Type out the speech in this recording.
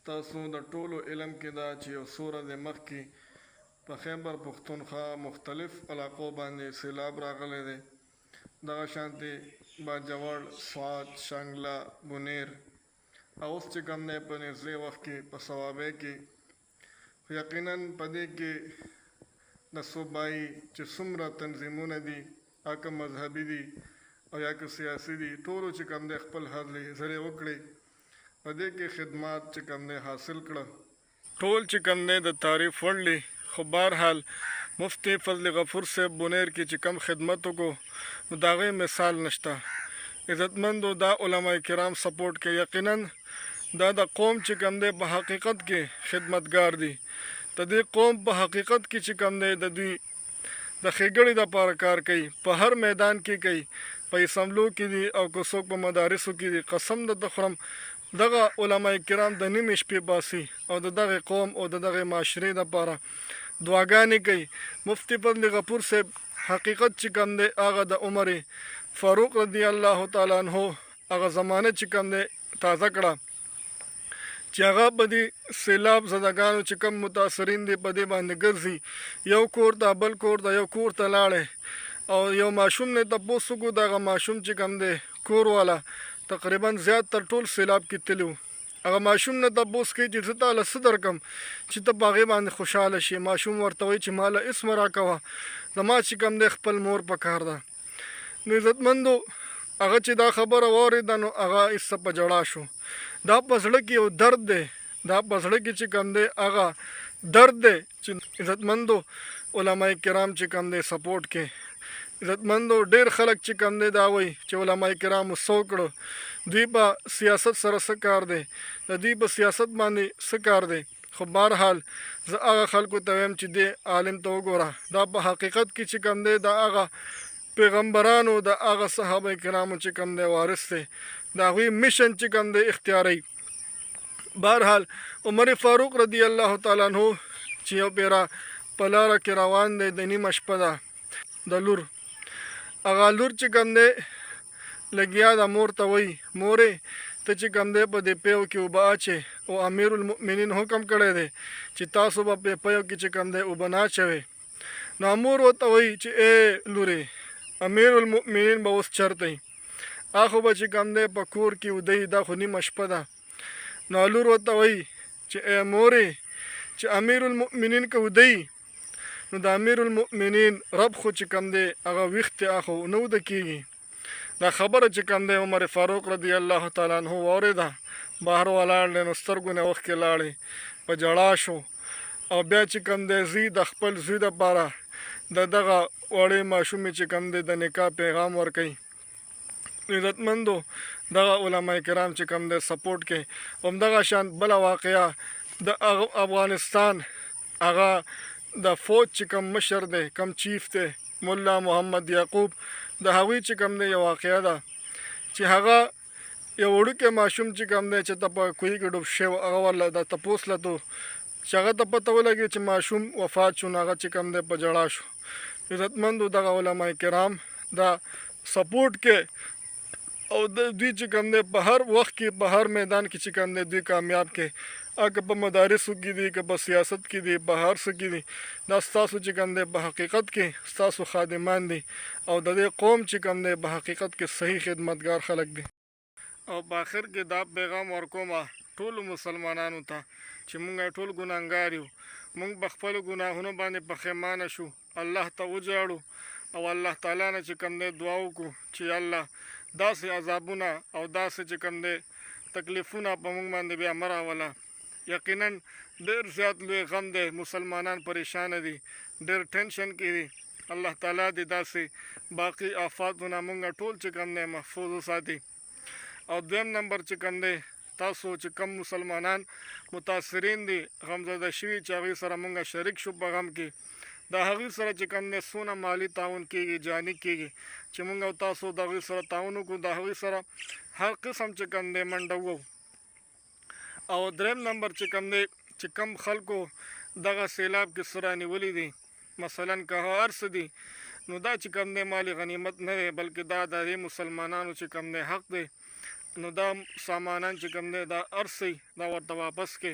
ستاسو د ټولو علم کې دا چې یو څو ورځې مخکې په خیبر پښتونخوا مختلف علاقو باندې سیلاب راغلی دی. دغه شانتې باجوړ، سوات، شانګله، بونیر او اوس چې کوم دی په نږدې وخت کې په صوابۍ کې یقینا په دې کې د صوبایي چې څومره تنظیمونه دي که مذهبي دي او یا که سیاسي دي، ټولو چې کوم دی خپل هلې ځلې وکړې، په دې کې خدمات چې کوم دی حاصل کړه. ټول چې کوم دی د تعریف وړ دي، خو بهرحال مفتي فضل غفور صاحب بونیر کې چې کم خدمت وکړو نو د هغې مثال نشته. عزتمندو دا علما کرام سپورټ کوي. یقینا دا د قوم چې کوم دی په حقیقت کې خدمتګار دي. د دې قوم په حقیقت کې چې کوم دی د دوی د ښېګړې دپاره کار کوي، په هر میدان کې کوي، په اسمبلو کې دي او که څوک په مدارسو کې دي. قسم درته خورم دغه علما کرام د نیمې شپې باسي او د دغې قوم او د دغې معاشرې دپاره دعاګانې کوي. مفتي فضل غفور صاحب حقیقت چې کوم دی هغه د عمر فاروق رضی الله تعالی عنه هغه زمانه چې کوم دی تازه کړه چې هغه په دې سیلاب زدګانو چې کم متاثرین دي په دې باندې ګرځي، یو کور ته بل کور ته یو کور ته لاړې او یو ماشوم نه تپوس وکړو. دغه ماشوم چې کوم دی کور والا تقریبا زیات تر ټول سیلاب کې تللی و. هغه ماشوم نه تپوس کوي چې زه تاله څه درکړم چې ته په هغې باندې خوشحاله شي. ماشوم ورته وایي چې ماله هېڅ مه راکوه، زما چې کوم دی خپل مور په کار ده. نو عزتمندو هغه چې دا خبره واورېده نو هغه ایسته په ژړا شو. دا په زړه کې یو درد دی، دا په زړه کې چې کوم دی هغه درد دی چې عزتمندو علما کرام چې کوم دی سپورټ کې. عزتمندو ډېر خلک چې کوم دی دا وایي چې علما کرامو څه وکړو، دوی په سیاست سره څه کار دی، د دوی په سیاست باندې څه کار دی. خو بهرحال زه هغه خلکو ته وایم چې دې عالم ته وګوره، دا په حقیقت کې چې کوم دی د هغه پیغمبرانو د هغه صحابه کرامو چې کوم دی وارث دی، د هغوی میشن چې کوم دی اختیاروي. بهرحال عمر فاروق رضی الله تعالی عنه چې یو پیره په لاره کې روان دی، د نیمه شپه ده، د لور هغه لور چې کوم دی لګیا د مور ته وایي مورې ته چې کوم دی په دې پیو کې اوبه اچې او امیر المؤمنین حکم کړی دی چې تاسو به په پیو کې چې کوم دی اوبه نه اچوئ. نو مور ورته وایي چې ای لورې امیر المؤمنین به اوس چرته وي، خو به چې کوم دی په کور کې ودی، دا خو نیمه شپه ده. نو لور ورته وایي چې ای مورې چې امیر المؤمنین که ودی نو د امیر المؤمنین رب خو چې کوم دی هغه ویښ دی، خو نه وده کېږي. دا خبره چې کوم دی عمر فاروق رضی الله تعالی عنه واورېده، بهر ولاړ دی، نو سترګو نه اوښکې لاړې، په ژړا شو او بیا چې کوم دی زوی د خپل زوی دپاره د دغه وړې ماشومې چې کوم دی د نکاح پیغام ورکوي. عزتمندو دغه علما کرام چې کوم دی سپورټ کوي. همدغه شان بله واقعه د افغانستان هغه د فوج چې کوم مشر دی، کوم چیف دی، ملا محمد یعقوب، د هغوی چې کوم دی یو واقعه ده چې هغه یو وړوکی ماشوم چې کوم دی چې ته په کوهي کې ډوب شوی، هغه ورله د تپوس لتو چې هغه ته پته ولګي چې ماشوم وفات شو، نو هغه چې کوم دی په ژړا شو. عزتمندو دغه علما کرام دا سپورټ کې او د دوی چې کوم دی په هر وخت کې په هر میدان کې چې کوم دی دوی کامیاب کې، که په مدارسو کې دي، که په سیاست کې دي، په هر څه کې دي، دا ستاسو چې کوم دی په حقیقت کې ستاسو خادمان دي او د دې قوم چې کوم دی په حقیقت کې صحیح خدمتګار خلک دي. او په آخر کې دا پیغام ورکوم ټولو مسلمانانو ته چې مونږ ټول ګناهګار یو، مونږ په خپلو ګناهونو باندې پښیمانه شو، الله ته وژاړو او الله تعالی نه چې کوم دی دعا وکړو چې الله داسې عذابونه او داسې چې کوم دی تکلیفونه په مونږ باندې بیا مه راوله. یقینا ډېر زیات لوی غم دی، مسلمانان پریشانه دي، ډېر ټینشن کې دي. الله تعالی دې داسې باقي آفاتونه مونږ ټول چې کوم دی محفوظ وساتي. او دویم نمبر چې کوم دی تاسو چې کم مسلمانان متاثرین دي، غمزده شوي چې هغوی سره مونږ شریک شو په غم کې، د هغوی سره چې کوم دی څونه مالي تعاون کېږي، جاني کېږي چې مونږ او تاسو د هغوی سره تعاون وکړو، د هغوی سره هر قسم چې کوم دی منډه ووهو. او دریم نمبر چې کوم دی چې کم خلکو دغه سیلاب کې څه رانیولي دي، مثلا که هر څه دي، نو دا چې کوم دی مال غنیمت نه دی، بلکې دا د دې مسلمانانو چې کوم دی حق دی نو دا سامانان چې کوم دی دا ارسي دا ورته واپس کې